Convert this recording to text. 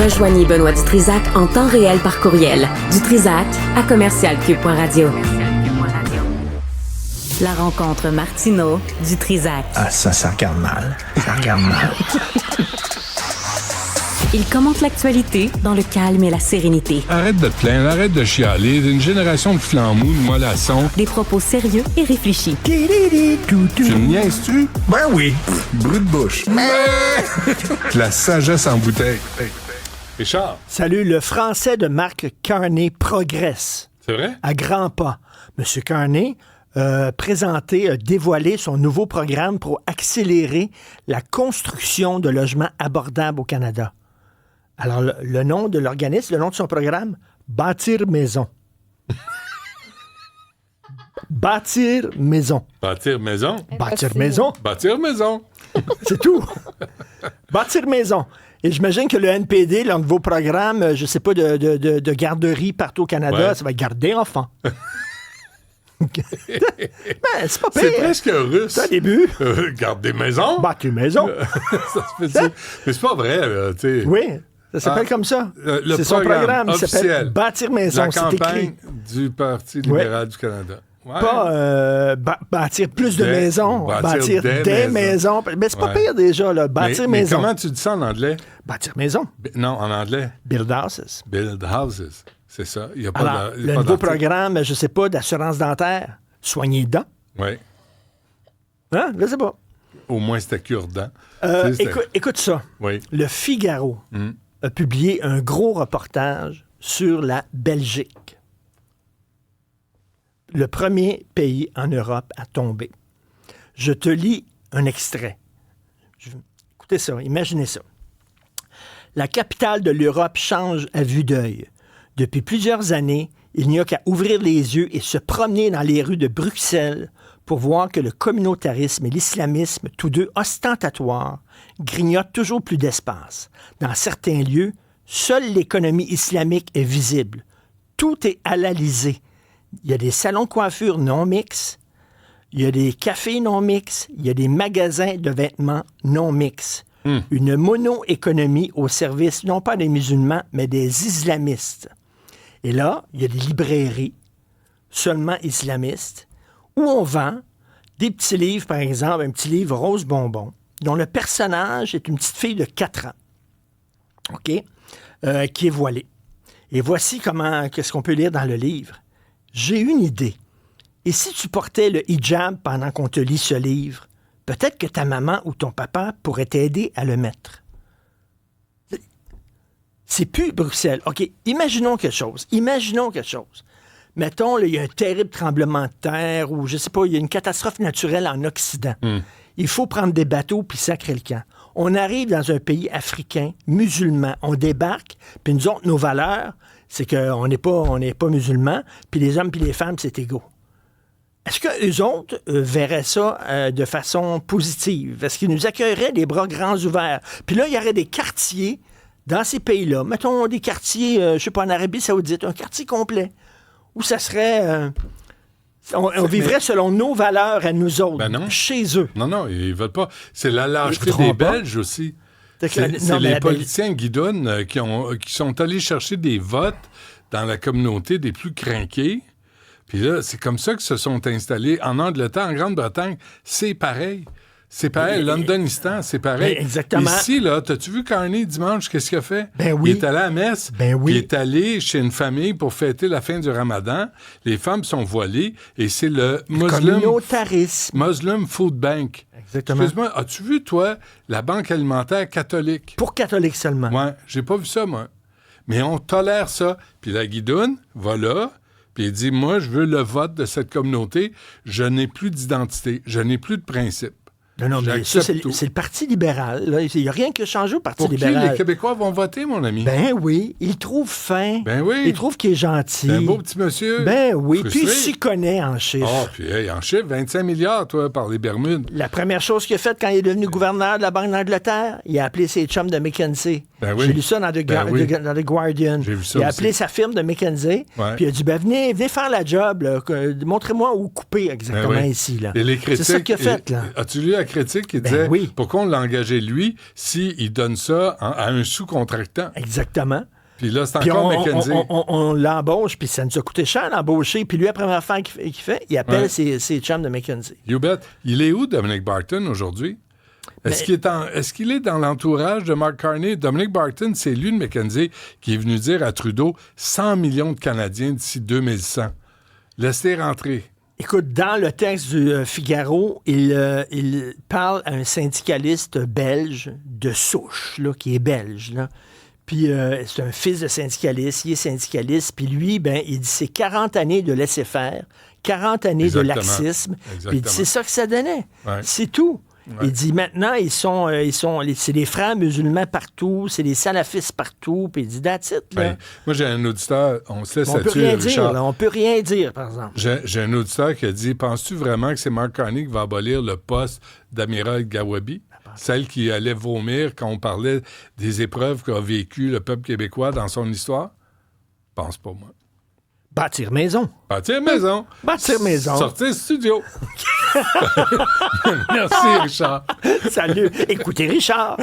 Rejoignez Benoît Dutrisac en temps réel par courriel. Dutrisac@commercialcube.radio. La rencontre Martineau-Dutrisac. Ah, ça regarde mal. Ça regarde mal. Il commente l'actualité dans le calme et la sérénité. Arrête de te plaindre, arrête de chialer. Une génération de flambous, de mollassons. Des propos sérieux et réfléchis. Tu me niaises-tu? Ben oui. Brut de bouche. La sagesse en bouteille. Richard. Salut, le français de Mark Carney progresse. C'est vrai? À grands pas. M. Carney a dévoilé son nouveau programme pour accélérer la construction de logements abordables au Canada. Alors, le nom de l'organisme, le nom de son programme, Bâtir Maison. Bâtir Maison. Bâtir maison. Bâtir Maison. Bâtir maison. C'est tout. Bâtir Maison. Et j'imagine que le NPD, leur nouveau programme, je sais pas, de garderie partout au Canada, ça va être garder enfants. Ben, c'est pas pire. C'est presque russe. C'est un début. Garde des maisons. Bâtir Maison. Ça se fait dire. Mais c'est pas vrai, là, tu sais. Oui. Ça s'appelle comme ça. Le c'est son programme. Il officiel. s'appelle Bâtir Maison. La C'est campagne écrit. du Parti libéral du Canada. Ouais. Pas bâtir plus de maisons. Bâtir des maisons. Mais c'est pas pire déjà, là. Bâtir maison. Mais comment tu dis ça en anglais? Bâtir maison. Non, en anglais. Build houses. Build houses. C'est ça. Il y a pas Alors, le nouveau programme, je sais pas, d'assurance dentaire. Soigner les dents. Oui. Hein? Je sais pas. Au moins, c'était cure-dent. Écoute ça. Oui. Le Figaro a publié un gros reportage sur la Belgique. Le premier pays en Europe à tomber. Je te lis un extrait. Écoutez ça, imaginez ça. La capitale de l'Europe change à vue d'œil. Depuis plusieurs années, il n'y a qu'à ouvrir les yeux et se promener dans les rues de Bruxelles pour voir que le communautarisme et l'islamisme, tous deux ostentatoires, grignotent toujours plus d'espace. Dans certains lieux, seule l'économie islamique est visible. Tout est halalisé. Il y a des salons de coiffure non mixtes, il y a des cafés non mixtes, il y a des magasins de vêtements non mixtes. Une mono-économie au service non pas des musulmans, mais des islamistes. Et là, il y a des librairies seulement islamistes où on vend des petits livres, par exemple, un petit livre rose bonbon, dont le personnage est une petite fille de 4 ans, OK, qui est voilée. Et voici qu'est-ce qu'on peut lire dans le livre. J'ai une idée. Et si tu portais le hijab pendant qu'on te lit ce livre, peut-être que ta maman ou ton papa pourrait t'aider à le mettre. C'est plus Bruxelles. OK, imaginons quelque chose. Mettons, il y a un terrible tremblement de terre ou, je sais pas, il y a une catastrophe naturelle en Occident. Il faut prendre des bateaux puis sacrer le camp. On arrive dans un pays africain, musulman. On débarque, puis nous autres, nos valeurs, c'est qu'on n'est pas musulmans, puis les hommes puis les femmes, c'est égaux. Est-ce qu'eux autres verraient ça de façon positive? Est-ce qu'ils nous accueilleraient les bras grands ouverts? Puis là, il y aurait des quartiers dans ces pays-là. Mettons des quartiers, je sais pas, en Arabie Saoudite, un quartier complet, où ça serait... on vivrait selon nos valeurs à nous autres, chez eux. Non, ils veulent pas. C'est la lâcheté des Belges aussi. C'est les politiciens guidonnes qui sont allés chercher des votes dans la communauté des plus crinqués. Puis là, c'est comme ça qu'ils se sont installés. En Angleterre, en Grande-Bretagne, c'est pareil. C'est pareil. Londonistan, c'est pareil. Exactement. Ici, là, t'as-tu vu Carney dimanche, qu'est-ce qu'il a fait? Ben oui. Il est allé à la messe. Ben oui. Il est allé chez une famille pour fêter la fin du Ramadan. Les femmes sont voilées et c'est le Muslim Food Bank. Exactement. Excuse-moi, as-tu vu, toi, la banque alimentaire catholique? Pour catholiques seulement. Ouais, j'ai pas vu ça, moi. Mais on tolère ça. Puis la guidoune va là, puis il dit, moi, je veux le vote de cette communauté. Je n'ai plus d'identité. Je n'ai plus de principe. Non, mais ça, c'est le Parti libéral. Il n'y a rien qui a changé au Parti libéral. Pour qui les Québécois vont voter, mon ami? Ben oui, ils trouvent fin. Ben oui. Ils trouvent qu'il est gentil. C'est un beau petit monsieur. Ben oui, frustré. puis il s'y connaît en chiffres. Ah, puis en chiffres, 25 milliards, toi, par les Bermudes. La première chose qu'il a faite quand il est devenu gouverneur de la Banque d'Angleterre, il a appelé ses chums de McKinsey. Ben oui. J'ai lu ça dans The Guardian. J'ai vu ça il a aussi. appelé sa firme de McKinsey, puis il a dit, venez faire la job, là, montrez-moi où couper exactement ici. Là. Et les critiques, c'est ça qu'il a fait. Là. As-tu lu la critique qui disait, pourquoi on l'a engagé lui s'il donne ça à un sous-contractant? Exactement. Puis là, c'est encore McKinsey. On l'embauche, puis ça nous a coûté cher l'embaucher. Puis lui, la première affaire qu'il fait, il appelle ses chums de McKinsey. You bet. Il est où, Dominic Barton, aujourd'hui? Est-ce qu'il est dans l'entourage de Mark Carney? Dominic Barton, c'est lui de McKinsey qui est venu dire à Trudeau 100 millions de Canadiens d'ici 2100. Laissez rentrer. Écoute, dans le texte du Figaro, il parle à un syndicaliste belge de souche, là, qui est belge, là. Puis c'est un fils de syndicaliste, il est syndicaliste, puis lui, il dit c'est 40 années de laisser-faire, 40 années de laxisme, puis il dit c'est ça que ça donnait, c'est tout. Ouais. Il dit maintenant, c'est des frères musulmans partout, c'est des salafistes partout, puis il dit that's it. Là. Moi, j'ai un auditeur, on se laisse on peut rien dire, là, on peut rien dire, par exemple. J'ai un auditeur qui a dit, penses-tu vraiment que c'est Mark Carney qui va abolir le poste d'amiral Gawabi? Celle qui allait vomir quand on parlait des épreuves qu'a vécues le peuple québécois dans son histoire? Pense pas, moi. Bâtir maison. Bâtir maison. Bâtir maison. Sortir studio. Merci, Richard. Salut. Écoutez, Richard.